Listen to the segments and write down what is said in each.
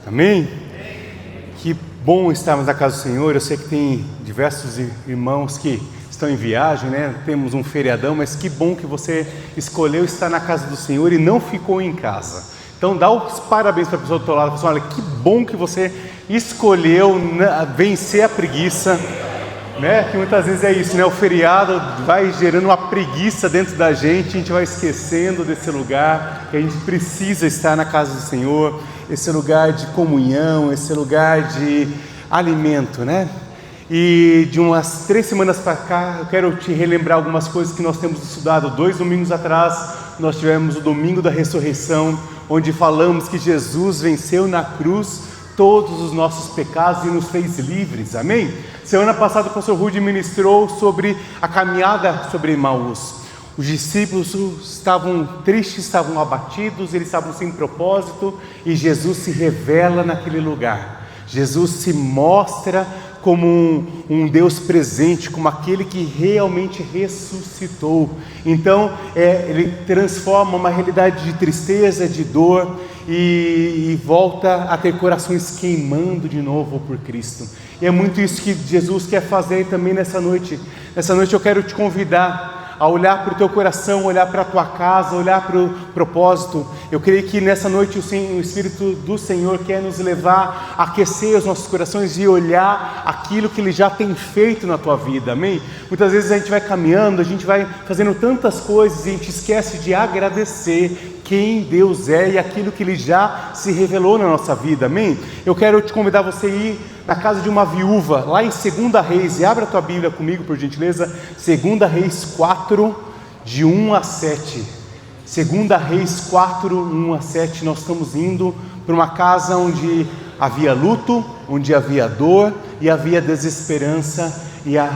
Amém? Que bom estarmos na casa do Senhor. Eu sei que tem diversos irmãos que estão em viagem, né? Temos um feriadão, mas que bom que você escolheu estar na casa do Senhor e não ficou em casa. Então dá os parabéns para a pessoa do teu lado. Pessoal, olha, que bom que você escolheu vencer a preguiça, né? Que muitas vezes é isso, né? O feriado vai gerando uma preguiça dentro da gente, a gente vai esquecendo desse lugar, que a gente precisa estar na casa do Senhor, esse lugar de comunhão, esse lugar de alimento, né? E de umas 3 semanas para cá, eu quero te relembrar algumas coisas que nós temos estudado. 2 domingos atrás, nós tivemos o domingo da ressurreição, onde falamos que Jesus venceu na cruz todos os nossos pecados e nos fez livres, amém? Semana passada o pastor Rudy ministrou sobre a caminhada sobre Emaús. Os discípulos estavam tristes, estavam abatidos, eles estavam sem propósito e Jesus se revela naquele lugar. Jesus se mostra como um Deus presente, como aquele que realmente ressuscitou. Então ele transforma uma realidade de tristeza, de dor e volta a ter corações queimando de novo por Cristo. E é muito isso que Jesus quer fazer também nessa noite. Nessa noite eu quero te convidar a olhar para o teu coração, olhar para a tua casa, olhar para o propósito. Eu creio que nessa noite o Espírito do Senhor quer nos levar a aquecer os nossos corações e olhar aquilo que Ele já tem feito na tua vida, amém? Muitas vezes a gente vai caminhando, a gente vai fazendo tantas coisas e a gente esquece de agradecer quem Deus é e aquilo que Ele já se revelou na nossa vida, amém? Eu quero te convidar você a ir na casa de uma viúva, lá em 2 Reis, e abra a tua Bíblia comigo, por gentileza, 2 Reis 4, de 1 a 7. 2 Reis 4, 1 a 7, nós estamos indo para uma casa onde havia luto, onde havia dor, e havia desesperança, e o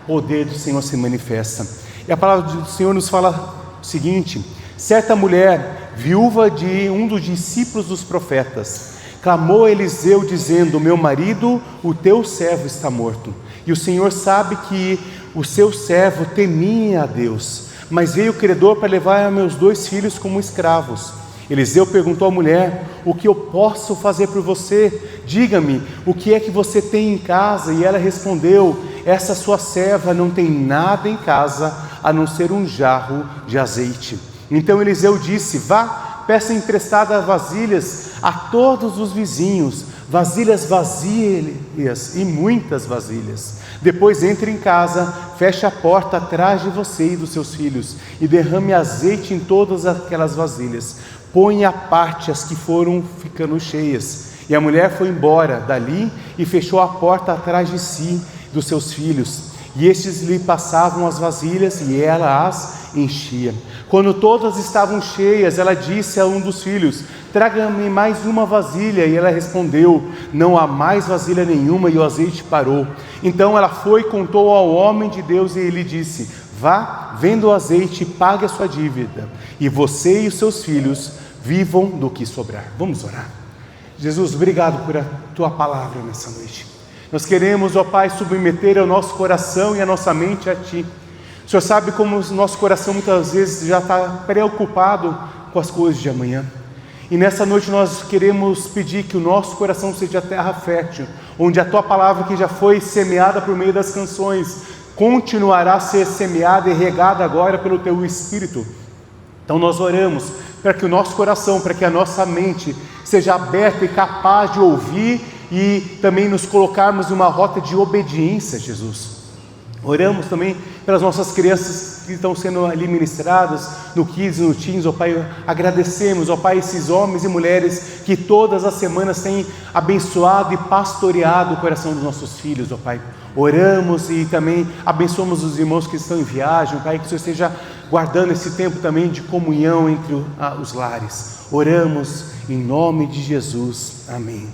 poder do Senhor se manifesta. E a palavra do Senhor nos fala o seguinte: certa mulher, viúva de um dos discípulos dos profetas, clamou a Eliseu dizendo: meu marido, o teu servo está morto. E o Senhor sabe que o seu servo temia a Deus, mas veio o credor para levar meus 2 filhos como escravos. Eliseu perguntou à mulher: o que eu posso fazer por você? Diga-me, o que é que você tem em casa? E ela respondeu: essa sua serva não tem nada em casa, a não ser um jarro de azeite. Então Eliseu disse: vá, peça emprestadas vasilhas a todos os vizinhos, vasilhas vazias e muitas vasilhas. Depois entre em casa, feche a porta atrás de você e dos seus filhos e derrame azeite em todas aquelas vasilhas. Põe à parte as que foram ficando cheias. E a mulher foi embora dali e fechou a porta atrás de si e dos seus filhos. E estes lhe passavam as vasilhas e ela as enchia. Quando todas estavam cheias, ela disse a um dos filhos: traga-me mais uma vasilha. E ela respondeu: não há mais vasilha nenhuma. E o azeite parou. Então ela foi e contou ao homem de Deus, e ele disse: vá, venda o azeite e pague a sua dívida, e você e os seus filhos vivam do que sobrar. Vamos orar. Jesus, obrigado por a tua palavra nessa noite. Nós queremos, ó Pai, submeter o nosso coração e a nossa mente a Ti. O Senhor sabe como o nosso coração muitas vezes já está preocupado com as coisas de amanhã. E nessa noite nós queremos pedir que o nosso coração seja terra fértil, onde a Tua palavra, que já foi semeada por meio das canções, continuará a ser semeada e regada agora pelo Teu Espírito. Então nós oramos para que o nosso coração, para que a nossa mente seja aberta e capaz de ouvir e também nos colocarmos numa rota de obediência, Jesus. Oramos também pelas nossas crianças que estão sendo ali ministradas no Kids, no Teens, ó Pai. Agradecemos, ó Pai, esses homens e mulheres que todas as semanas têm abençoado e pastoreado o coração dos nossos filhos, ó Pai. Oramos e também abençoamos os irmãos que estão em viagem, ó Pai, que o Senhor esteja guardando esse tempo também de comunhão entre os lares. Oramos em nome de Jesus, amém.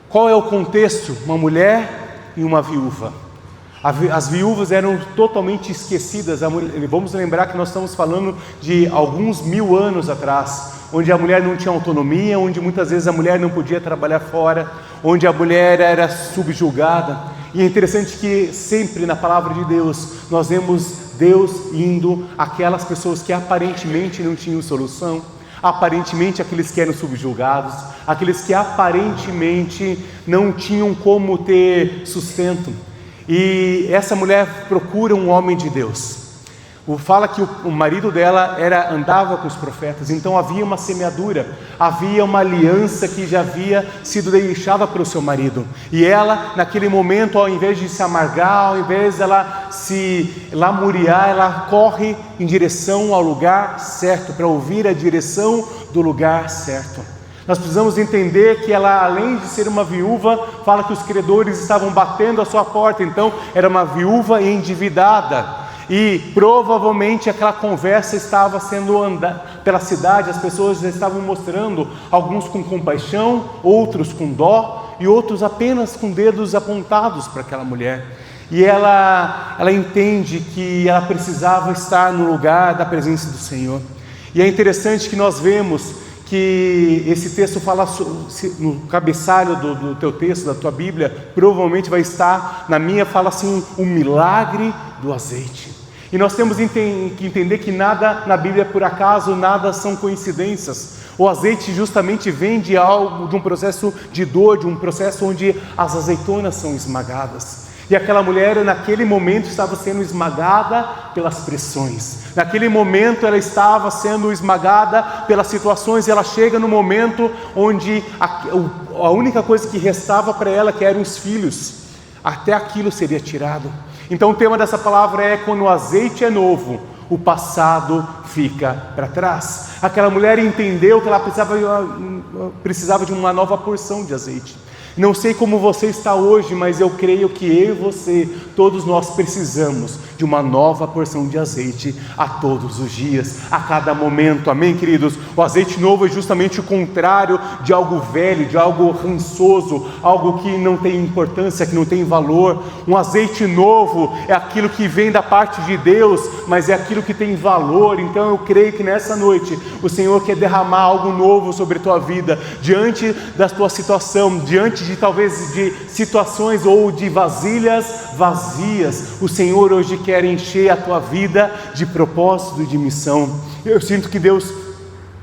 Qual é o contexto? Uma mulher e uma viúva. As viúvas eram totalmente esquecidas. Vamos lembrar que nós estamos falando de alguns 1000 anos atrás, onde a mulher não tinha autonomia, onde muitas vezes a mulher não podia trabalhar fora, onde a mulher era subjugada. E é interessante que sempre na palavra de Deus nós vemos Deus indo àquelas pessoas que aparentemente não tinham solução, aparentemente aqueles que eram subjugados, aqueles que aparentemente não tinham como ter sustento. E essa mulher procura um homem de Deus. Fala que o marido dela andava com os profetas, então havia uma semeadura, havia uma aliança que já havia sido deixada para o seu marido. E ela, naquele momento, ao invés de se amargar, ao invés dela se lamuriar, ela corre em direção ao lugar certo, para ouvir a direção do lugar certo. Nós precisamos entender que ela, além de ser uma viúva, fala que os credores estavam batendo a sua porta, então era uma viúva endividada. E provavelmente aquela conversa estava sendo andada pela cidade, as pessoas já estavam mostrando, alguns com compaixão, outros com dó e outros apenas com dedos apontados para aquela mulher. E ela entende que ela precisava estar no lugar da presença do Senhor. E é interessante que nós vemos que esse texto fala, no cabeçalho do teu texto, da tua Bíblia, provavelmente vai estar, na minha fala assim, o milagre do azeite. E nós temos que entender que nada na Bíblia é por acaso, nada são coincidências. O azeite justamente vem de um processo de dor, de um processo onde as azeitonas são esmagadas. E aquela mulher, naquele momento, estava sendo esmagada pelas pressões. Naquele momento, ela estava sendo esmagada pelas situações. E ela chega no momento onde a única coisa que restava para ela, que eram os filhos, até aquilo seria tirado. Então o tema dessa palavra é: quando o azeite é novo, o passado fica para trás. Aquela mulher entendeu que ela precisava de uma nova porção de azeite. Não sei como você está hoje, mas eu creio que eu e você, todos nós precisamos de uma nova porção de azeite a todos os dias, a cada momento, amém, queridos? O azeite novo é justamente o contrário de algo velho, de algo rançoso, algo que não tem importância, que não tem valor. Um azeite novo é aquilo que vem da parte de Deus, mas é aquilo que tem valor. Então eu creio que nessa noite o Senhor quer derramar algo novo sobre a tua vida, diante da tua situação, diante de talvez de situações ou de vasilhas vazias. O Senhor hoje quer encher a tua vida de propósito e de missão. Eu sinto que Deus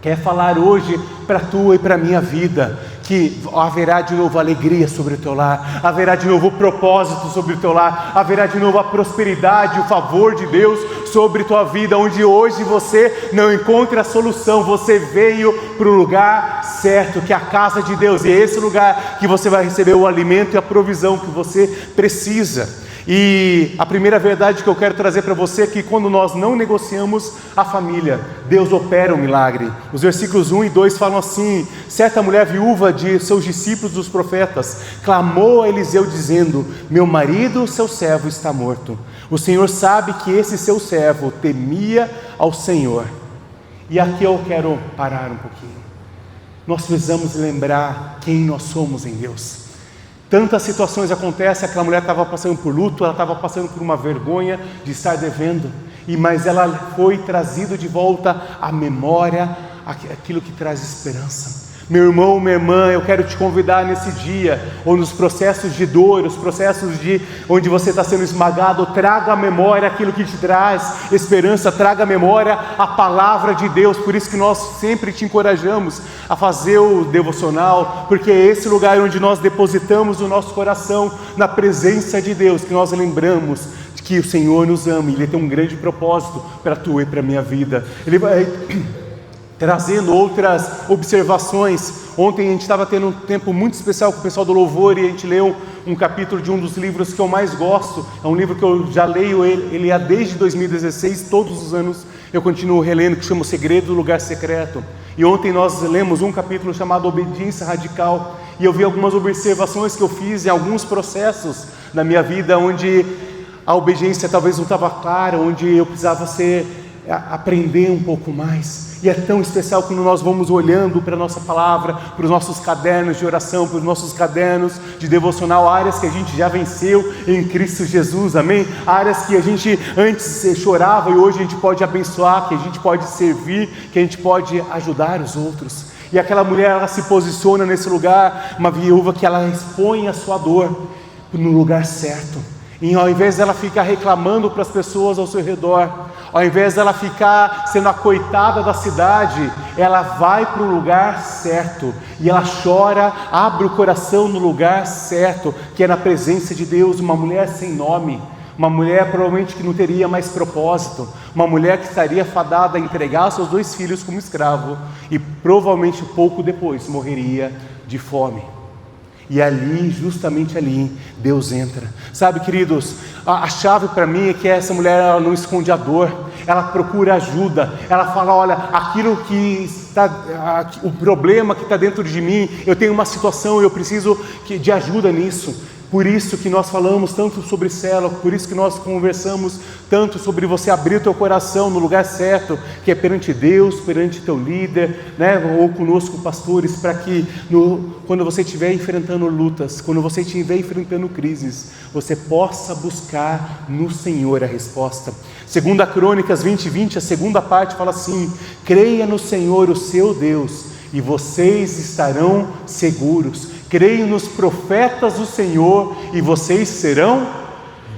quer falar hoje para a tua e para a minha vida, que haverá de novo alegria sobre o teu lar, haverá de novo propósito sobre o teu lar, haverá de novo a prosperidade, o favor de Deus sobre tua vida, onde hoje você não encontra a solução, você veio para o lugar certo, que é a casa de Deus, e é esse lugar que você vai receber o alimento e a provisão que você precisa. E a primeira verdade que eu quero trazer para você é que quando nós não negociamos a família, Deus opera um milagre. Os versículos 1 e 2 falam assim: certa mulher viúva de seus discípulos dos profetas clamou a Eliseu dizendo: meu marido, seu servo, está morto. O Senhor sabe que esse seu servo temia ao Senhor. E aqui eu quero parar um pouquinho. Nós precisamos lembrar quem nós somos em Deus. Tantas situações acontecem, aquela mulher estava passando por luto, ela estava passando por uma vergonha de estar devendo, mas ela foi trazida de volta à memória, aquilo que traz esperança. Meu irmão, minha irmã, eu quero te convidar nesse dia, ou nos processos de dor, os processos de onde você está sendo esmagado, traga à memória aquilo que te traz esperança, traga à memória a palavra de Deus. Por isso que nós sempre te encorajamos a fazer o devocional, porque é esse lugar onde nós depositamos o nosso coração na presença de Deus, que nós lembramos de que o Senhor nos ama, e Ele tem um grande propósito para a tua e para a minha vida. Ele vai trazendo outras observações. Ontem a gente estava tendo um tempo muito especial com o pessoal do Louvor, e a gente leu um capítulo de um dos livros que eu mais gosto. É um livro que eu já leio ele desde 2016, todos os anos eu continuo relendo, que chama O Segredo do Lugar Secreto. E ontem nós lemos um capítulo chamado Obediência Radical, e eu vi algumas observações que eu fiz em alguns processos da minha vida, onde a obediência talvez não estava clara, onde eu precisava aprender um pouco mais. E é tão especial quando nós vamos olhando para a nossa palavra, para os nossos cadernos de oração, para os nossos cadernos de devocional, áreas que a gente já venceu em Cristo Jesus, amém? Áreas que a gente antes chorava e hoje a gente pode abençoar, que a gente pode servir, que a gente pode ajudar os outros. E aquela mulher, ela se posiciona nesse lugar, uma viúva que ela expõe a sua dor no lugar certo. E ao invés dela ficar reclamando para as pessoas ao seu redor, Ao invés dela ficar sendo a coitada da cidade, ela vai para o lugar certo. E ela chora, abre o coração no lugar certo, que é na presença de Deus. Uma mulher sem nome, uma mulher provavelmente que não teria mais propósito, uma mulher que estaria fadada a entregar seus 2 filhos como escravo e provavelmente pouco depois morreria de fome. E ali, justamente ali, Deus entra. Sabe, queridos, a chave para mim é que essa mulher, ela não esconde a dor, ela procura ajuda. Ela fala, olha, aquilo que está, o problema que está dentro de mim, eu tenho uma situação, eu preciso de ajuda nisso. Por isso que nós falamos tanto sobre célula, por isso que nós conversamos tanto sobre você abrir o teu coração no lugar certo, que é perante Deus, perante teu líder, né? Ou conosco pastores, para que quando você estiver enfrentando lutas, quando você estiver enfrentando crises, você possa buscar no Senhor a resposta. 2 Crônicas 20:20, a segunda parte fala assim: creia no Senhor, o seu Deus, e vocês estarão seguros. Creio nos profetas do Senhor e vocês serão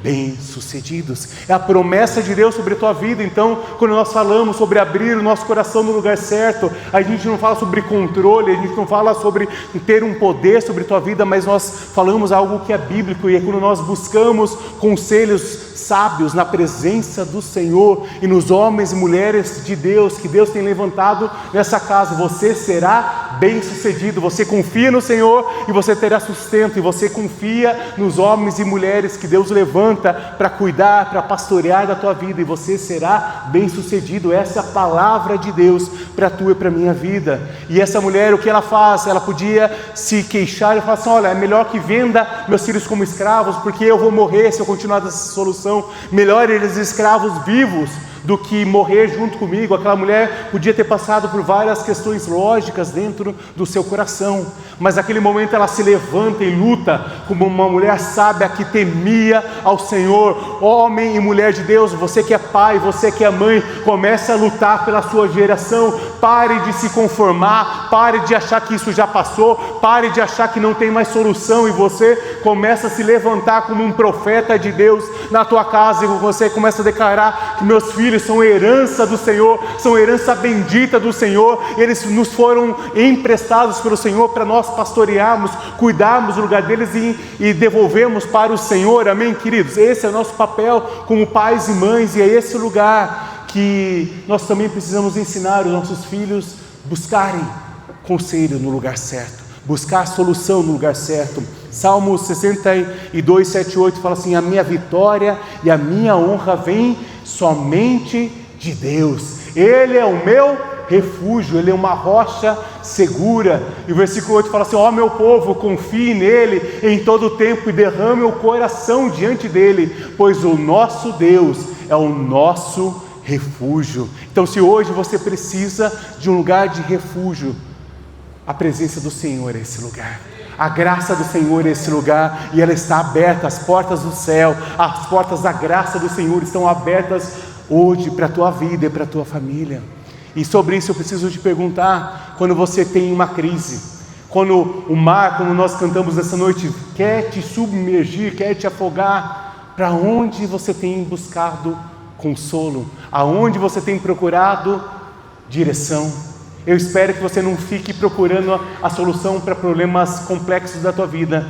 bem-sucedidos. É a promessa de Deus sobre a tua vida. Então, quando nós falamos sobre abrir o nosso coração no lugar certo, a gente não fala sobre controle, a gente não fala sobre ter um poder sobre a tua vida, mas nós falamos algo que é bíblico, e é quando nós buscamos conselhos sábios na presença do Senhor e nos homens e mulheres de Deus, que Deus tem levantado nessa casa. Você será bem-sucedido. Você confia no Senhor e você terá sustento, e você confia nos homens e mulheres que Deus levanta para cuidar, para pastorear da tua vida, e você será bem-sucedido. Essa é a palavra de Deus para a tua e para a minha vida. E essa mulher, o que ela faz? Ela podia se queixar e falar assim: olha, é melhor que venda meus filhos como escravos, porque eu vou morrer se eu continuar dessa solução. Melhor eles escravos vivos do que morrer junto comigo. Aquela mulher podia ter passado por várias questões lógicas dentro do seu coração, mas naquele momento ela se levanta e luta como uma mulher sábia que temia ao Senhor. Homem e mulher de Deus, você que é pai, você que é mãe, comece a lutar pela sua geração. Pare de se conformar, pare de achar que isso já passou, pare de achar que não tem mais solução, e você começa a se levantar como um profeta de Deus na tua casa, e você começa a declarar que meus filhos são herança do Senhor, são herança bendita do Senhor, eles nos foram emprestados pelo Senhor para nós pastorearmos, cuidarmos do lugar deles e devolvermos para o Senhor. Amém, queridos? Esse é o nosso papel como pais e mães, e é esse lugar que nós também precisamos ensinar os nossos filhos buscarem conselho no lugar certo, buscar solução no lugar certo. Salmo 62, 7 e 8 fala assim: a minha vitória e a minha honra vem somente de Deus. Ele é o meu refúgio, Ele é uma rocha segura. E o versículo 8 fala assim: ó meu povo, confie nele em todo o tempo e derrame o coração diante dele, pois o nosso Deus é o nosso refúgio. Então, se hoje você precisa de um lugar de refúgio, a presença do Senhor é esse lugar. A graça do Senhor é esse lugar, e ela está aberta. As portas do céu, as portas da graça do Senhor estão abertas hoje para a tua vida e para a tua família. E sobre isso eu preciso te perguntar: quando você tem uma crise, quando o mar, como nós cantamos essa noite, quer te submergir, quer te afogar, para onde você tem buscado consolo? Aonde você tem procurado direção? Eu espero que você não fique procurando a solução para problemas complexos da tua vida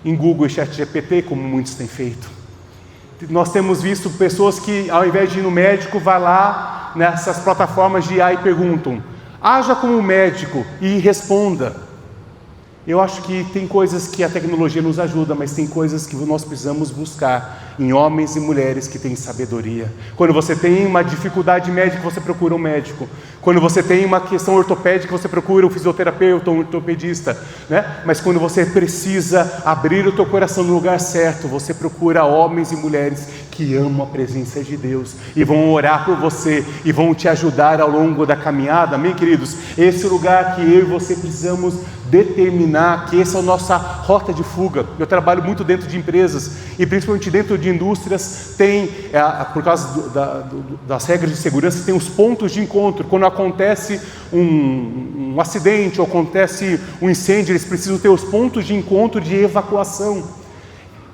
em Google e ChatGPT, como muitos têm feito. Nós temos visto pessoas que, ao invés de ir no médico, vai lá nessas plataformas de IA e perguntam: haja como médico e responda. Eu acho que tem coisas que a tecnologia nos ajuda, mas tem coisas que nós precisamos buscar em homens e mulheres que têm sabedoria. Quando você tem uma dificuldade médica, você procura um médico. Quando você tem uma questão ortopédica, você procura um fisioterapeuta, um ortopedista, né? Mas quando você precisa abrir o teu coração no lugar certo, você procura homens e mulheres que amam a presença de Deus e vão orar por você e vão te ajudar ao longo da caminhada. Amém, queridos? Esse é o lugar que eu e você precisamos determinar, que essa é a nossa rota de fuga. Eu trabalho muito dentro de empresas, e principalmente dentro de indústrias, tem, por causa das regras de segurança, tem os pontos de encontro. Quando acontece um acidente, ou acontece um incêndio, eles precisam ter os pontos de encontro de evacuação.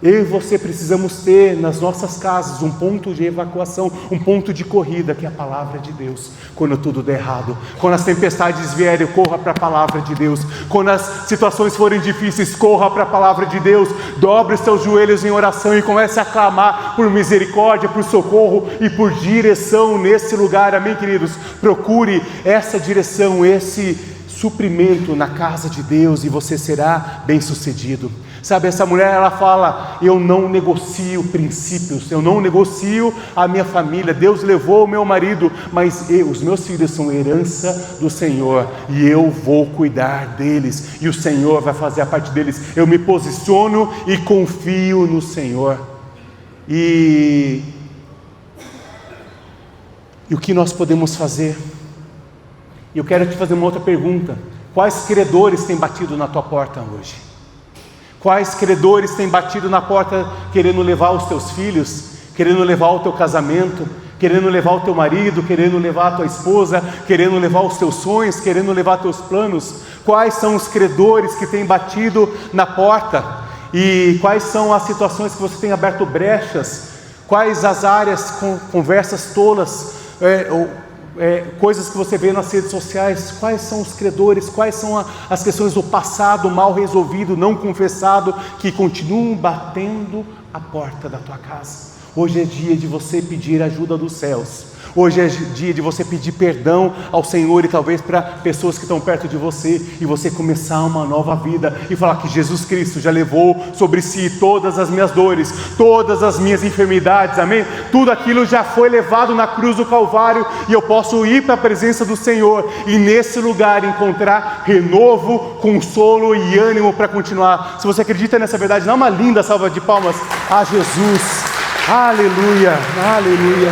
Eu e você precisamos ter nas nossas casas um ponto de evacuação, um ponto de corrida, que é a palavra de Deus. Quando tudo der errado, quando as tempestades vierem, corra para a palavra de Deus. Quando as situações forem difíceis, corra para a palavra de Deus. Dobre os seus joelhos em oração e comece a clamar por misericórdia, por socorro e por direção nesse lugar. Amém, queridos? Procure essa direção, esse suprimento na casa de Deus, e você será bem-sucedido. Sabe, essa mulher, ela fala: eu não negocio princípios, eu não negocio a minha família. Deus levou o meu marido, mas os meus filhos são herança do Senhor, e eu vou cuidar deles, e o Senhor vai fazer a parte deles. Eu me posiciono e confio no Senhor. E o que nós podemos fazer? Eu quero te fazer uma outra pergunta: quais credores têm batido na tua porta hoje? Quais credores têm batido na porta querendo levar os teus filhos, querendo levar o teu casamento, querendo levar o teu marido, querendo levar a tua esposa, querendo levar os teus sonhos, querendo levar teus planos? Quais são os credores que têm batido na porta? E quais são as situações que você tem aberto brechas? Quais as áreas, conversas tolas, coisas que você vê nas redes sociais? Quais são os credores? Quais são as questões do passado mal resolvido, não confessado, que continuam batendo a porta da tua casa? Hoje é dia de você pedir ajuda dos céus. Hoje é dia de você pedir perdão ao Senhor, e talvez para pessoas que estão perto de você, e você começar uma nova vida e falar que Jesus Cristo já levou sobre si todas as minhas dores, todas as minhas enfermidades, amém? Tudo aquilo já foi levado na cruz do Calvário, e eu posso ir para a presença do Senhor e nesse lugar encontrar renovo, consolo e ânimo para continuar. Se você acredita nessa verdade, dá uma linda salva de palmas a Jesus. Aleluia, aleluia.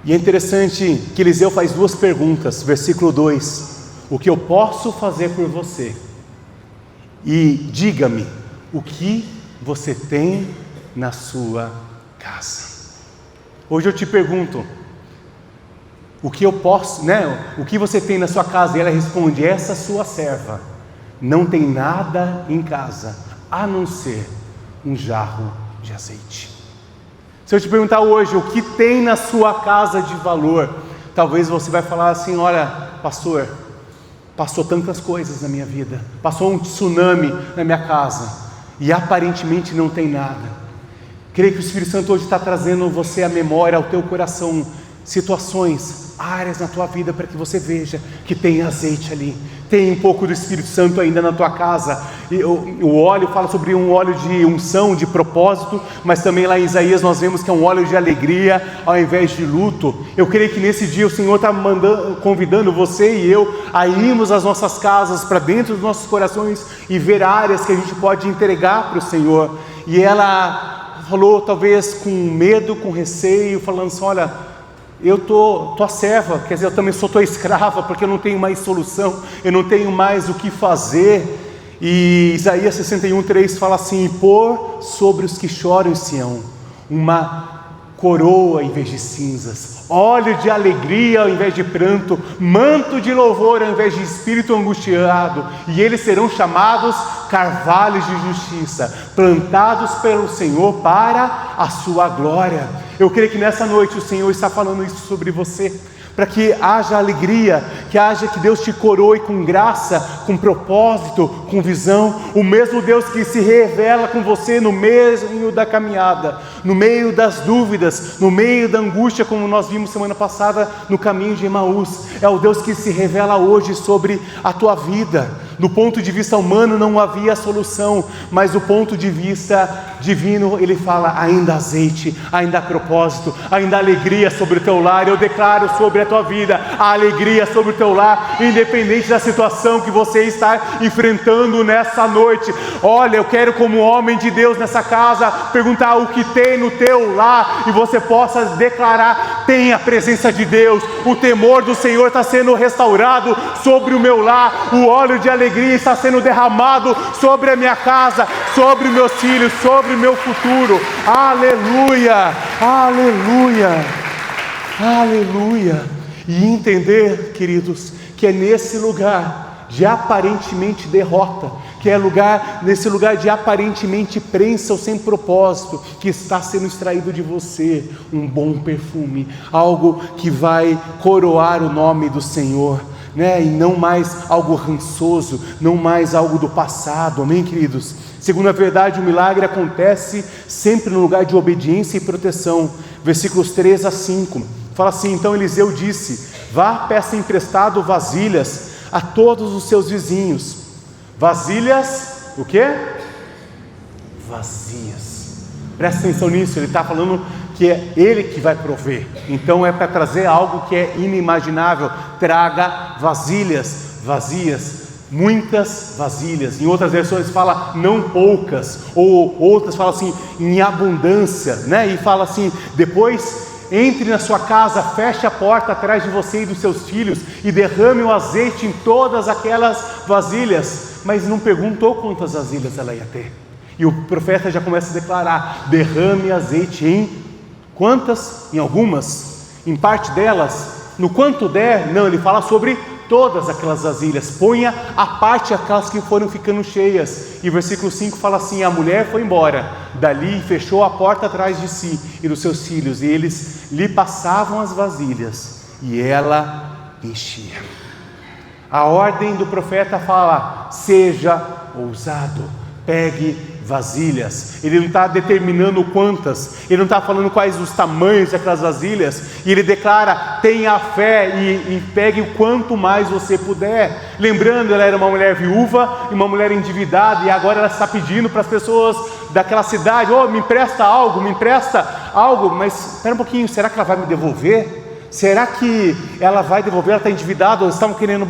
E é interessante que Eliseu faz duas perguntas, versículo 2: o que eu posso fazer por você? E diga-me, o que você tem na sua casa? Hoje eu te pergunto, o que eu posso, o que você tem na sua casa? E ela responde: essa sua serva não tem nada em casa, a não ser um jarro de azeite. Se eu te perguntar hoje, o que tem na sua casa de valor? Talvez você vai falar assim: olha, pastor, passou tantas coisas na minha vida, passou um tsunami na minha casa, e aparentemente não tem nada. Creio que o Espírito Santo hoje está trazendo você à memória, ao teu coração, situações, áreas na tua vida, para que você veja que tem azeite ali, tem um pouco do Espírito Santo ainda na tua casa. E o óleo fala sobre um óleo de unção, de propósito, mas também lá em Isaías nós vemos que é um óleo de alegria ao invés de luto. Eu creio que nesse dia o Senhor está convidando você e eu a irmos às nossas casas, para dentro dos nossos corações, e ver áreas que a gente pode entregar para o Senhor. E ela falou, talvez com medo, com receio, falando assim: olha, eu tô tua serva, quer dizer, eu também sou tua escrava, porque eu não tenho mais solução, eu não tenho mais o que fazer. E Isaías 61:3 fala assim: pôr sobre os que choram em Sião uma coroa em vez de cinzas, óleo de alegria ao invés de pranto, manto de louvor ao invés de espírito angustiado, e eles serão chamados carvalhos de justiça, plantados pelo Senhor para a sua glória. Eu creio que nessa noite o Senhor está falando isso sobre você, para que haja alegria, que Deus te coroe com graça, com propósito, com visão. O mesmo Deus que se revela com você no meio da caminhada, no meio das dúvidas, no meio da angústia, como nós vimos semana passada no caminho de Emaús, é o Deus que se revela hoje sobre a tua vida. Do ponto de vista humano não havia solução, mas do ponto de vista divino Ele fala: ainda azeite, ainda propósito, ainda alegria sobre o teu lar. Eu declaro sobre a tua vida a alegria sobre o teu lar, independente da situação que você está enfrentando nessa noite. Olha, eu quero, como homem de Deus nessa casa, perguntar o que tem no teu lar, e você possa declarar: tem a presença de Deus, o temor do Senhor está sendo restaurado sobre o meu lar, o óleo de alegria está sendo derramado sobre a minha casa, sobre os meus filhos, sobre o meu futuro. Aleluia, aleluia, aleluia. E entender, queridos, que é nesse lugar de aparentemente derrota que é nesse lugar de aparentemente prensa ou sem propósito, que está sendo extraído de você um bom perfume, algo que vai coroar o nome do Senhor, né? E não mais algo rançoso, não mais algo do passado, amém, queridos? Segundo a verdade, o milagre acontece sempre no lugar de obediência e proteção. Versículos 3 a 5, fala assim: então Eliseu disse: vá, peça emprestado vasilhas a todos os seus vizinhos. Vasilhas, o quê? Vazias. Presta atenção nisso, ele está falando que é ele que vai prover, então é para trazer algo que é inimaginável. Traga vasilhas vazias, muitas vasilhas. Em outras versões fala não poucas, ou outras fala assim em abundância, né? E fala assim: depois entre na sua casa, feche a porta atrás de você e dos seus filhos e derrame o azeite em todas aquelas vasilhas. Mas não perguntou quantas vasilhas ela ia ter, e o profeta já começa a declarar: derrame azeite em quantas? Em algumas, em parte delas, no quanto der. Não, ele fala sobre todas aquelas vasilhas, ponha à parte aquelas que foram ficando cheias. E versículo 5 fala assim: a mulher foi embora dali e fechou a porta atrás de si e dos seus filhos, e eles lhe passavam as vasilhas e ela enchia. A ordem do profeta fala: seja ousado, pegue vasilhas. Ele não está determinando quantas, ele não está falando quais os tamanhos daquelas vasilhas, e ele declara: tenha fé e pegue o quanto mais você puder. Lembrando, ela era uma mulher viúva e uma mulher endividada, e agora ela está pedindo para as pessoas daquela cidade: me empresta algo, mas espera um pouquinho, será que ela vai me devolver? Será que ela vai devolver? Ela está endividada, eles estavam querendo,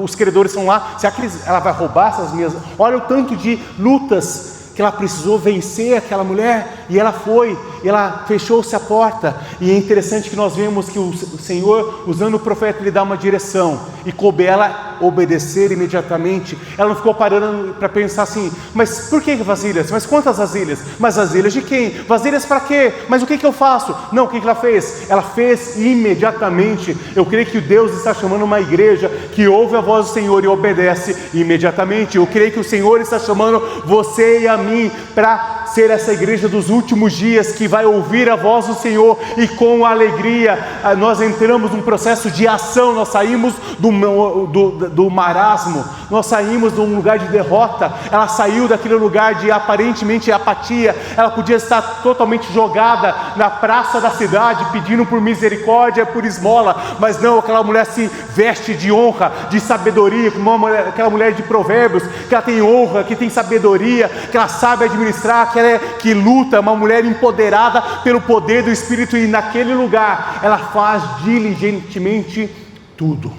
os credores estão lá, será que ela vai roubar essas minhas? Olha o tanto de lutas que ela precisou vencer, aquela mulher, e ela foi, e ela fechou-se a porta. E é interessante que nós vemos que o Senhor, usando o profeta, ele dá uma direção, e coube ela obedecer imediatamente. Ela não ficou parando para pensar assim: mas por que vasilhas? Mas quantas vasilhas? Mas vasilhas de quem? Vasilhas para quê? Mas o que eu faço? Não, o que ela fez? Ela fez imediatamente. Eu creio que Deus está chamando uma igreja que ouve a voz do Senhor e obedece imediatamente. Eu creio que o Senhor está chamando você e a mim para ser essa igreja dos últimos dias, que vai ouvir a voz do Senhor e com alegria nós entramos num processo de ação. Nós saímos do marasmo, nós saímos de um lugar de derrota. Ela saiu daquele lugar de aparentemente apatia. Ela podia estar totalmente jogada na praça da cidade pedindo por misericórdia, por esmola, mas não, aquela mulher se veste de honra, de sabedoria, como aquela mulher de Provérbios, que ela tem honra, que tem sabedoria, que ela sabe administrar, que luta, uma mulher empoderada pelo poder do Espírito. E naquele lugar ela faz diligentemente tudo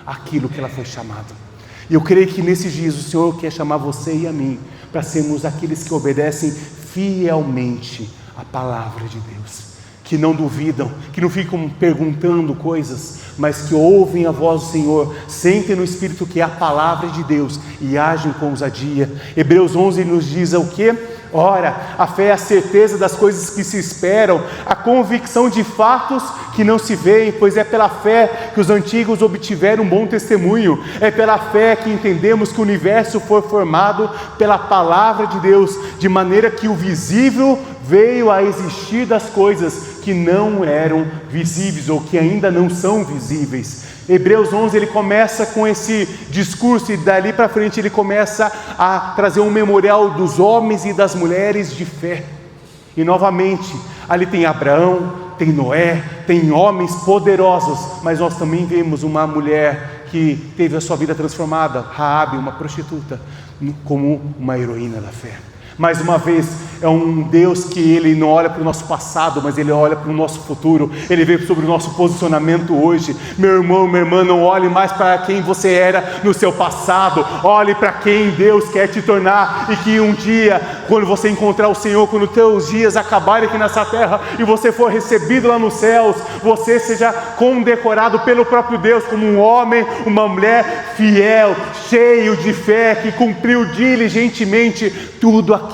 aquilo que ela foi chamada. E eu creio que nesses dias o Senhor quer chamar você e a mim para sermos aqueles que obedecem fielmente a palavra de Deus, que não duvidam, que não ficam perguntando coisas, mas que ouvem a voz do Senhor, sentem no Espírito que é a palavra de Deus e agem com ousadia. Hebreus 11 nos diz o quê? Ora, a fé é a certeza das coisas que se esperam, a convicção de fatos que não se veem, pois é pela fé que os antigos obtiveram um bom testemunho. É pela fé que entendemos que o universo foi formado pela palavra de Deus, de maneira que o visível veio a existir das coisas que não eram visíveis ou que ainda não são visíveis. Hebreus 11, ele começa com esse discurso, e dali para frente ele começa a trazer um memorial dos homens e das mulheres de fé. E novamente, ali tem Abraão, tem Noé, tem homens poderosos, mas nós também vemos uma mulher que teve a sua vida transformada, Raabe, uma prostituta, como uma heroína da fé. Mais uma vez, é um Deus que ele não olha para o nosso passado, mas ele olha para o nosso futuro. Ele vê sobre o nosso posicionamento hoje. Meu irmão, minha irmã, não olhe mais para quem você era no seu passado, olhe para quem Deus quer te tornar, e que um dia, quando você encontrar o Senhor, quando os teus dias acabarem aqui nessa terra e você for recebido lá nos céus, você seja condecorado pelo próprio Deus como um homem, uma mulher fiel, cheio de fé, que cumpriu diligentemente tudo aquilo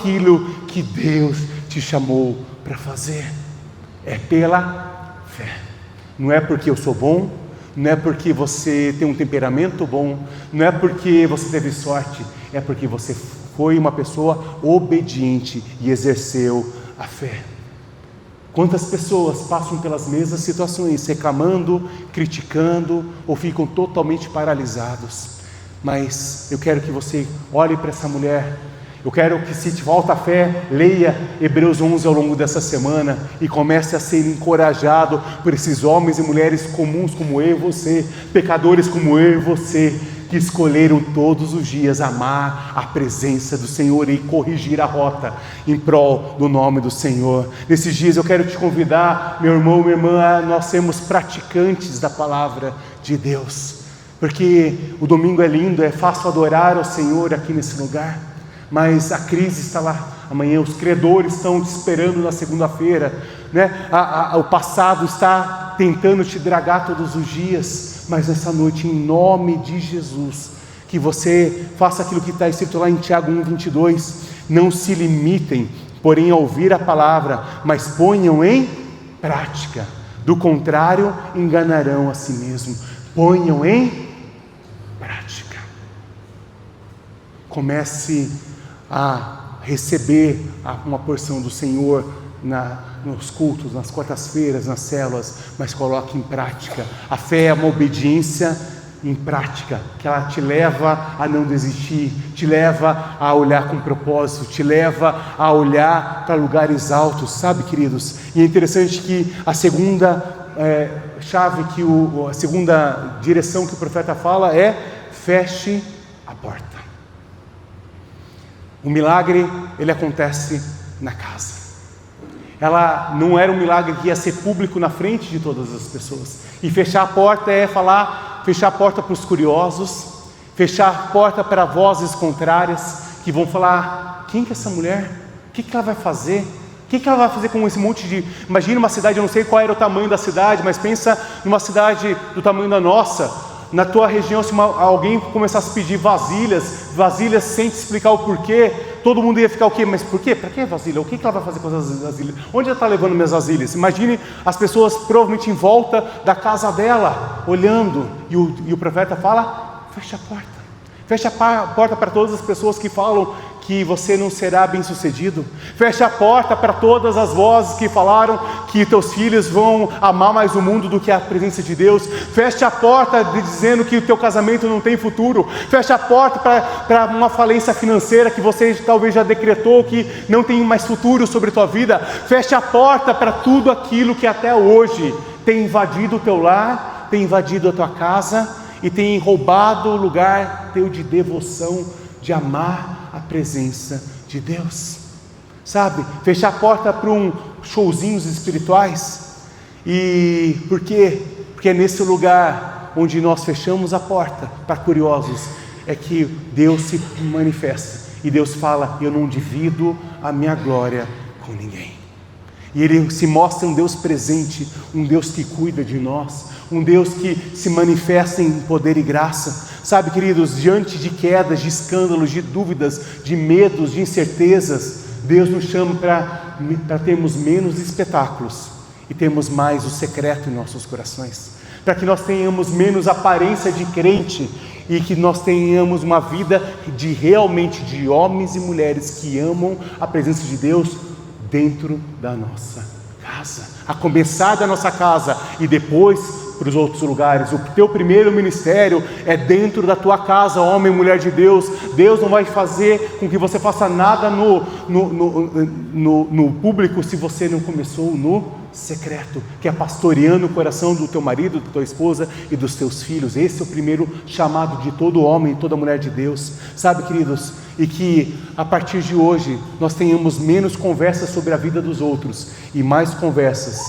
que Deus te chamou para fazer. É pela fé, não é porque eu sou bom, não é porque você tem um temperamento bom, não é porque você teve sorte, é porque você foi uma pessoa obediente e exerceu a fé. Quantas pessoas passam pelas mesmas situações, reclamando, criticando ou ficam totalmente paralisados? Mas eu quero que você olhe para essa mulher. Eu quero que, se te falta a fé, leia Hebreus 11 ao longo dessa semana e comece a ser encorajado por esses homens e mulheres comuns como eu e você, pecadores como eu e você, que escolheram todos os dias amar a presença do Senhor e corrigir a rota em prol do nome do Senhor. Nesses dias eu quero te convidar, meu irmão, minha irmã, a nós sermos praticantes da palavra de Deus, porque o domingo é lindo, é fácil adorar ao Senhor aqui nesse lugar, mas a crise está lá amanhã, os credores estão te esperando na segunda-feira, né? O passado está tentando te dragar todos os dias, mas nessa noite, em nome de Jesus, que você faça aquilo que está escrito lá em Tiago 1:22, não se limitem, porém, a ouvir a palavra, mas ponham em prática, do contrário, enganarão a si mesmo. Ponham em prática. Comece a receber uma porção do Senhor nos cultos, nas quartas-feiras, nas células, mas coloque em prática. A fé é uma obediência em prática, que ela te leva a não desistir, te leva a olhar com propósito, te leva a olhar para lugares altos, sabe, queridos? E é interessante que a segunda chave, a segunda direção que o profeta fala é: feche a porta. O milagre, ele acontece na casa. Ela não era um milagre que ia ser público na frente de todas as pessoas. E fechar a porta é fechar a porta para os curiosos, fechar a porta para vozes contrárias, que vão falar: quem que é essa mulher? O que ela vai fazer? O que ela vai fazer com esse monte de... Imagina uma cidade, eu não sei qual era o tamanho da cidade, mas pensa numa cidade do tamanho da nossa. Na tua região, se alguém começasse a pedir vasilhas sem te explicar o porquê, todo mundo ia ficar o quê? Mas por quê? Para que vasilha? O que ela vai fazer com as vasilhas? Onde ela está levando minhas vasilhas? Imagine as pessoas provavelmente em volta da casa dela, olhando, e o profeta fala: fecha a porta. Fecha a porta para todas as pessoas que falam que você não será bem sucedido. Fecha a porta para todas as vozes que falaram que teus filhos vão amar mais o mundo do que a presença de Deus. Fecha a porta dizendo que o teu casamento não tem futuro. Fecha a porta para uma falência financeira que você talvez já decretou que não tem mais futuro sobre a tua vida. Fecha a porta para tudo aquilo que até hoje tem invadido o teu lar, tem invadido a tua casa e tem roubado o lugar teu de devoção, de amar a presença de Deus, sabe? Fechar a porta para showzinhos espirituais. E por quê? Porque é nesse lugar onde nós fechamos a porta para curiosos é que Deus se manifesta, e Deus fala: eu não divido a minha glória com ninguém. E Ele se mostra um Deus presente, um Deus que cuida de nós, um Deus que se manifesta em poder e graça. Sabe, queridos, diante de quedas, de escândalos, de dúvidas, de medos, de incertezas, Deus nos chama para termos menos espetáculos e termos mais o secreto em nossos corações, para que nós tenhamos menos aparência de crente e que nós tenhamos uma vida realmente de homens e mulheres que amam a presença de Deus dentro da nossa casa, a começar da nossa casa e depois para os outros lugares. O teu primeiro ministério é dentro da tua casa, homem e mulher de Deus. Deus não vai fazer com que você faça nada no público se você não começou no secreto, que é pastoreando o coração do teu marido, da tua esposa e dos teus filhos. Esse é o primeiro chamado de todo homem e toda mulher de Deus, sabe, queridos? E que a partir de hoje nós tenhamos menos conversas sobre a vida dos outros e mais conversas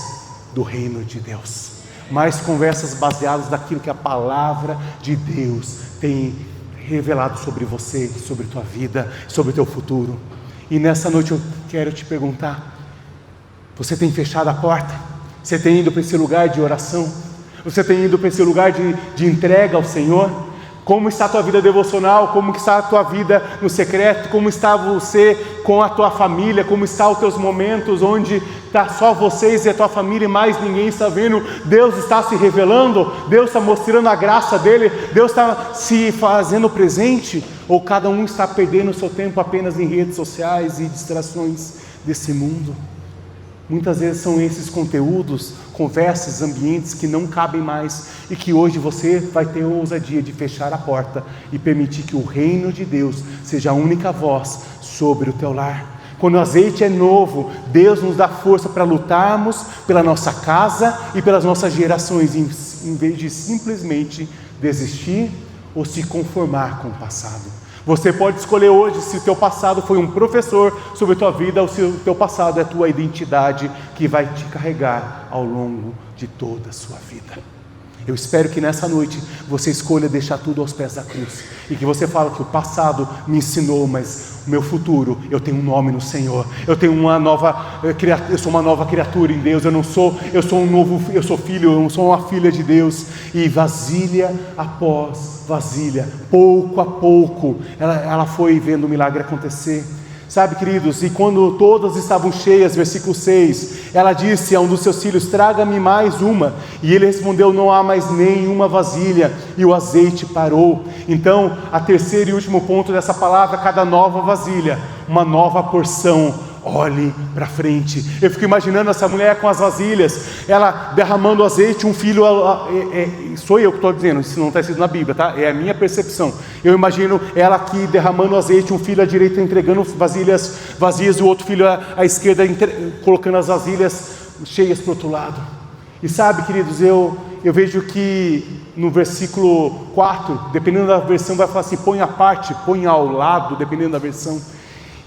do reino de Deus, mais conversas baseadas naquilo que a palavra de Deus tem revelado sobre você, sobre tua vida, sobre o teu futuro. E nessa noite eu quero te perguntar: você tem fechado a porta? Você tem ido para esse lugar de oração? Você tem ido para esse lugar de entrega ao Senhor? Como está a tua vida devocional? Como está a tua vida no secreto? Como está você com a tua família? Como estão os teus momentos onde está só vocês e a tua família e mais ninguém está vendo? Deus está se revelando? Deus está mostrando a graça dEle? Deus está se fazendo presente? Ou cada um está perdendo o seu tempo apenas em redes sociais e distrações desse mundo? Muitas vezes são esses conteúdos, conversas, ambientes que não cabem mais e que hoje você vai ter a ousadia de fechar a porta e permitir que o reino de Deus seja a única voz sobre o teu lar. Quando o azeite é novo, Deus nos dá força para lutarmos pela nossa casa e pelas nossas gerações, em vez de simplesmente desistir ou se conformar com o passado. Você pode escolher hoje se o teu passado foi um professor sobre a tua vida ou se o teu passado é a tua identidade que vai te carregar ao longo de toda a sua vida. Eu espero que nessa noite você escolha deixar tudo aos pés da cruz e que você fale que o passado me ensinou, mas o meu futuro, eu tenho um nome no Senhor, eu sou uma nova criatura em Deus, eu sou filho, eu sou uma filha de Deus. E vasilha após vasilha, pouco a pouco, ela foi vendo o milagre acontecer. Sabe, queridos, e quando todas estavam cheias, versículo 6, ela disse a um dos seus filhos: traga-me mais uma. E ele respondeu: não há mais nenhuma vasilha. E o azeite parou. Então, a terceiro e último ponto dessa palavra: cada nova vasilha, uma nova porção. Olhe para frente. Eu fico imaginando essa mulher com as vasilhas, ela derramando azeite, um filho, sou eu que estou dizendo, isso não está escrito na Bíblia, tá? É a minha percepção. Eu imagino ela aqui derramando azeite, um filho à direita entregando vasilhas vazias, e o outro filho à esquerda colocando as vasilhas cheias para o outro lado. E sabe, queridos, eu vejo que no versículo 4, dependendo da versão, vai falar assim: põe à parte, põe ao lado, dependendo da versão.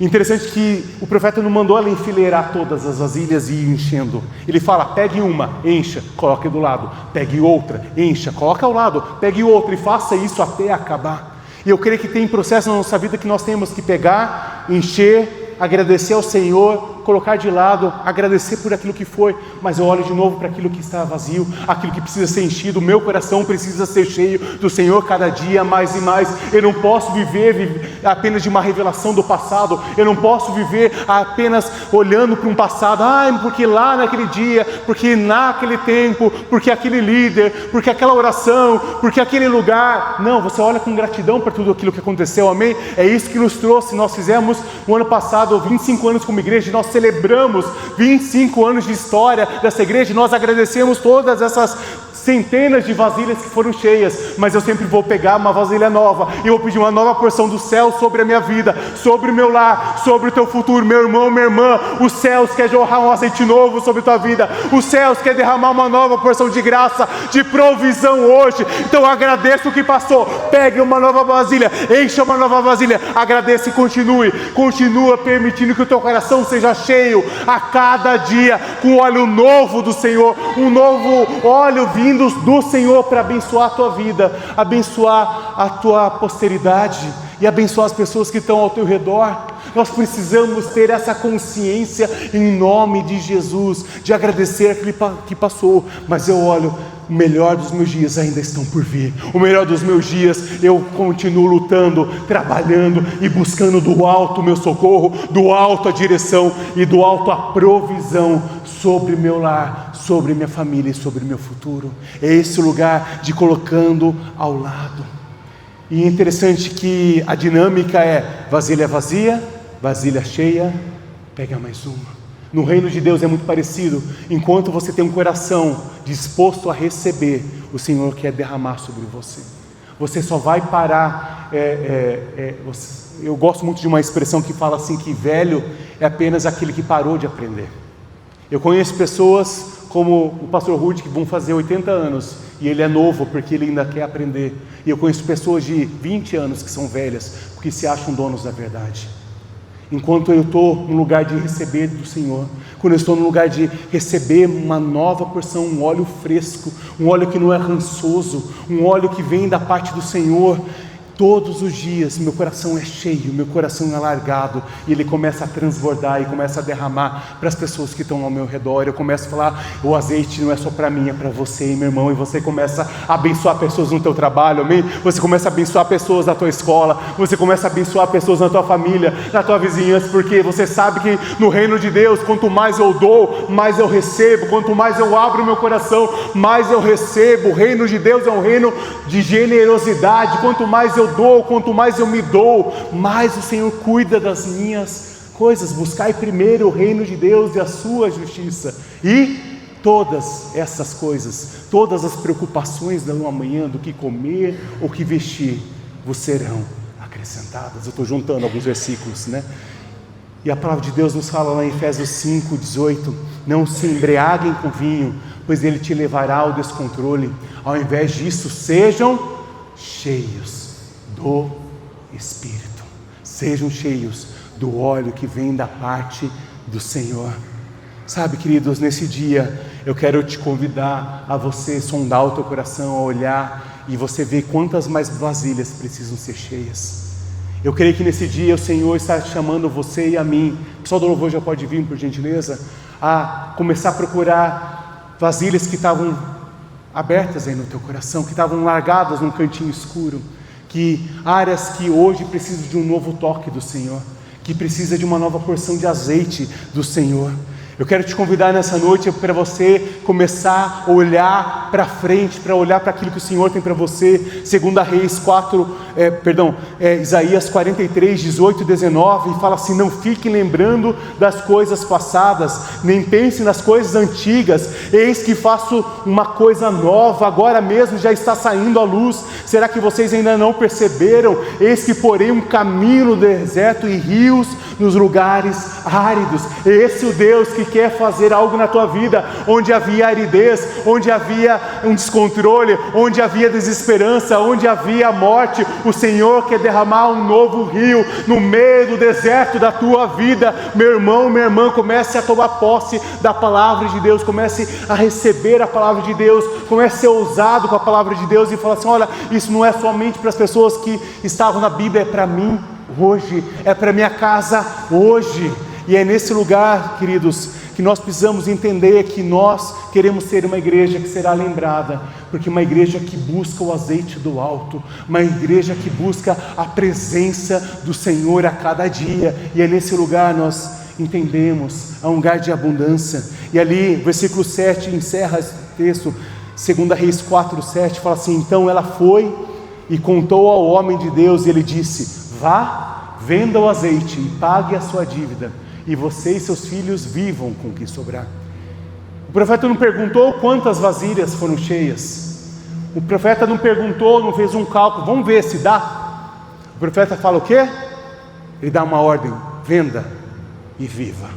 Interessante que o profeta não mandou ela enfileirar todas as vasilhas e ir enchendo. Ele fala: pegue uma, encha, coloque do lado. Pegue outra, encha, coloque ao lado. Pegue outra e faça isso até acabar. E eu creio que tem processo na nossa vida que nós temos que pegar, encher, agradecer ao Senhor, colocar de lado, agradecer por aquilo que foi, mas eu olho de novo para aquilo que está vazio, aquilo que precisa ser enchido. O meu coração precisa ser cheio do Senhor cada dia, mais e mais. Eu não posso viver apenas de uma revelação do passado, eu não posso viver apenas olhando para um passado, porque lá naquele dia, porque naquele tempo, porque aquele líder, porque aquela oração, porque aquele lugar. Não, você olha com gratidão para tudo aquilo que aconteceu, amém? É isso que nos trouxe. Nós fizemos o ano passado 25 anos como igreja, nós celebramos 25 anos de história dessa igreja, nós agradecemos todas essas centenas de vasilhas que foram cheias, mas eu sempre vou pegar uma vasilha nova e eu vou pedir uma nova porção do céu sobre a minha vida, sobre o meu lar, sobre o teu futuro. Meu irmão, minha irmã, os céus quer jorrar um azeite novo sobre a tua vida, os céus quer derramar uma nova porção de graça, de provisão hoje. Então agradeça o que passou, pegue uma nova vasilha, encha uma nova vasilha, agradeça e continua permitindo que o teu coração seja cheio a cada dia com óleo novo do Senhor, um novo óleo vindo do Senhor para abençoar a tua vida, abençoar a tua posteridade e abençoar as pessoas que estão ao teu redor. Nós precisamos ter essa consciência em nome de Jesus, de agradecer aquilo que passou. Mas eu olho, o melhor dos meus dias ainda estão por vir. O melhor dos meus dias eu continuo lutando, trabalhando e buscando do alto o meu socorro, do alto a direção e do alto a provisão sobre meu lar, sobre minha família e sobre meu futuro. É esse o lugar de colocando ao lado. E é interessante que a dinâmica é vasilha vazia, vasilha cheia, pega mais uma. No reino de Deus é muito parecido. Enquanto você tem um coração disposto a receber, o Senhor quer derramar sobre você. Você só vai parar. Eu gosto muito de uma expressão que fala assim, que velho é apenas aquele que parou de aprender. Eu conheço pessoas como o pastor Ruth que vão fazer 80 anos e ele é novo porque ele ainda quer aprender. E eu conheço pessoas de 20 anos que são velhas porque se acham donos da verdade. Enquanto eu estou no lugar de receber do Senhor, quando eu estou no lugar de receber uma nova porção, um óleo fresco, um óleo que não é rançoso, um óleo que vem da parte do Senhor, todos os dias meu coração é cheio, meu coração é alargado, e ele começa a transbordar e começa a derramar para as pessoas que estão ao meu redor. Eu começo a falar, o azeite não é só para mim, é para você, meu irmão, e você começa a abençoar pessoas no teu trabalho, amém? Você começa a abençoar pessoas na tua escola, você começa a abençoar pessoas na tua família, na tua vizinhança, porque você sabe que no reino de Deus, quanto mais eu dou, mais eu recebo, quanto mais eu abro meu coração, mais eu recebo. O reino de Deus é um reino de generosidade. Quanto mais eu dou, quanto mais eu me dou, mais o Senhor cuida das minhas coisas. Buscai primeiro o reino de Deus e a sua justiça, e todas essas coisas, todas as preocupações do amanhã, do que comer ou que vestir, vos serão acrescentadas. Eu estou juntando alguns versículos, né? E a palavra de Deus nos fala lá em Efésios 5:18, não se embriaguem com vinho, pois ele te levará ao descontrole. Ao invés disso, sejam cheios do Espírito, sejam cheios do óleo que vem da parte do Senhor. Sabe, queridos, nesse dia eu quero te convidar a você sondar o teu coração, a olhar e você ver quantas mais vasilhas precisam ser cheias. Eu creio que nesse dia o Senhor está chamando você e a mim, o pessoal do louvor já pode vir, por gentileza, a começar a procurar vasilhas que estavam abertas aí no teu coração, que estavam largadas num cantinho escuro, que áreas que hoje precisam de um novo toque do Senhor, que precisa de uma nova porção de azeite do Senhor. Eu quero te convidar nessa noite para você começar a olhar para frente, para olhar para aquilo que o Senhor tem para você. Isaías 43:18 e 19, fala assim: não fiquem lembrando das coisas passadas, nem pensem nas coisas antigas, eis que faço uma coisa nova, agora mesmo já está saindo à luz. Será que vocês ainda não perceberam? Eis que porei um caminho no deserto e rios nos lugares áridos. Esse é o Deus que quer fazer algo na tua vida, onde havia aridez, onde havia um descontrole, onde havia desesperança, onde havia morte. O Senhor quer derramar um novo rio no meio do deserto da tua vida. Meu irmão, minha irmã, comece a tomar posse da palavra de Deus, comece a receber a palavra de Deus, comece a ser ousado com a palavra de Deus e falar assim: olha, isso não é somente para as pessoas que estavam na Bíblia, é para mim hoje, é para minha casa hoje. E é nesse lugar, queridos, que nós precisamos entender que nós queremos ser uma igreja que será lembrada, porque uma igreja que busca o azeite do alto, uma igreja que busca a presença do Senhor a cada dia. E é nesse lugar nós entendemos, é um lugar de abundância. E ali, versículo 7 encerra esse texto, 2 Reis 4:7, fala assim: então ela foi e contou ao homem de Deus, e ele disse: vá, venda o azeite e pague a sua dívida, e você e seus filhos vivam com o que sobrar. O profeta não perguntou quantas vasilhas foram cheias, o profeta não perguntou, não fez um cálculo, vamos ver se dá. O profeta fala o quê? Ele dá uma ordem: venda e viva.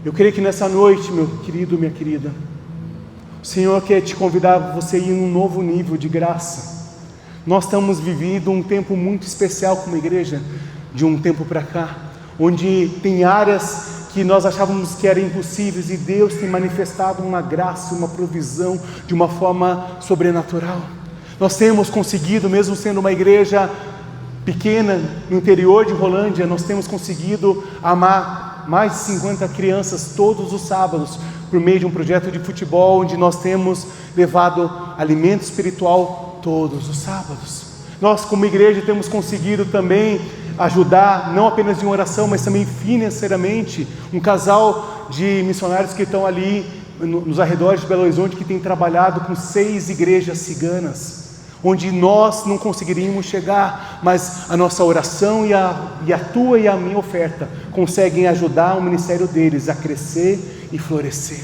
Eu creio que nessa noite, meu querido, minha querida, o Senhor quer te convidar a você ir num novo nível de graça. Nós estamos vivendo um tempo muito especial como igreja, de um tempo para cá, onde tem áreas que nós achávamos que eram impossíveis, e Deus tem manifestado uma graça, uma provisão de uma forma sobrenatural. Nós temos conseguido, mesmo sendo uma igreja pequena no interior de Rolândia, nós temos conseguido amar mais de 50 crianças todos os sábados, por meio de um projeto de futebol, onde nós temos levado alimento espiritual todos os sábados. Nós como igreja temos conseguido também ajudar, não apenas em oração, mas também financeiramente, um casal de missionários que estão ali nos arredores de Belo Horizonte, que tem trabalhado com 6 igrejas ciganas, onde nós não conseguiríamos chegar, mas a nossa oração e a tua e a minha oferta conseguem ajudar o ministério deles a crescer e florescer.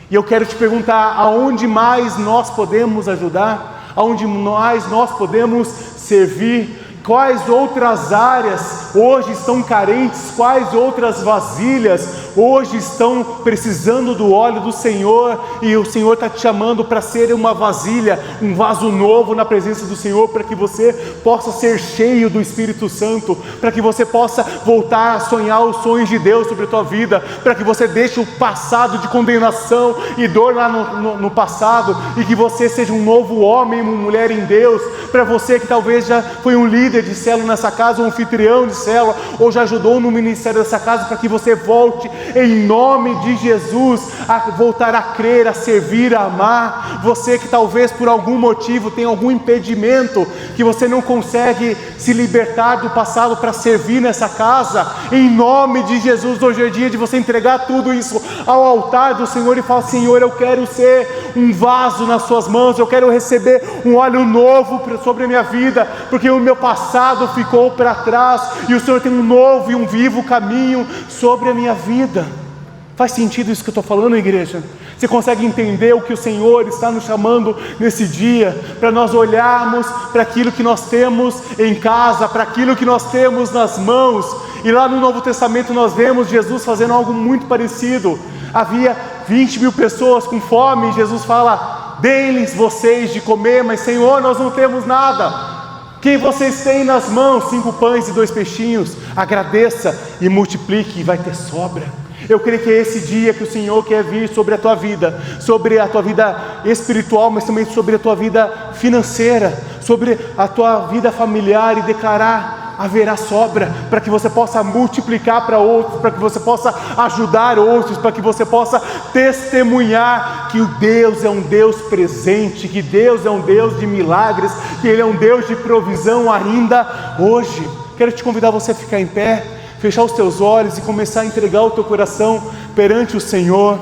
E eu quero te perguntar: aonde mais nós podemos ajudar? Aonde mais nós podemos servir? Quais outras áreas hoje estão carentes? Quais outras vasilhas hoje estão precisando do óleo do Senhor, e o Senhor está te chamando para ser uma vasilha, um vaso novo na presença do Senhor, para que você possa ser cheio do Espírito Santo, para que você possa voltar a sonhar os sonhos de Deus sobre a tua vida, para que você deixe o passado de condenação e dor lá no passado, e que você seja um novo homem, uma mulher em Deus. Para você que talvez já foi um líder de célula nessa casa, um anfitrião de célula, ou já ajudou no ministério dessa casa, para que você volte em nome de Jesus a voltar a crer, a servir, a amar. Você que talvez por algum motivo tem algum impedimento, que você não consegue se libertar do passado para servir nessa casa, em nome de Jesus, hoje é dia de você entregar tudo isso ao altar do Senhor e falar: Senhor, eu quero ser um vaso nas suas mãos, eu quero receber um óleo novo sobre a minha vida, porque o meu passado ficou para trás, e o Senhor tem um novo e um vivo caminho sobre a minha vida. Faz sentido isso que eu estou falando, igreja? Você consegue entender o que o Senhor está nos chamando nesse dia? Para nós olharmos para aquilo que nós temos em casa, para aquilo que nós temos nas mãos. E lá no Novo Testamento nós vemos Jesus fazendo algo muito parecido. Havia 20 mil pessoas com fome, e Jesus fala: deem-lhes vocês de comer. Mas Senhor, nós não temos nada. Quem vocês têm nas mãos? 5 pães e 2 peixinhos. Agradeça e multiplique, e vai ter sobra. Eu creio que é esse dia que o Senhor quer vir sobre a tua vida espiritual, mas também sobre a tua vida financeira, sobre a tua vida familiar, e declarar: haverá sobra, para que você possa multiplicar para outros, para que você possa ajudar outros, para que você possa testemunhar que o Deus é um Deus presente, que Deus é um Deus de milagres, que Ele é um Deus de provisão ainda hoje. Quero te convidar você a ficar em pé, fechar os teus olhos e começar a entregar o teu coração perante o Senhor.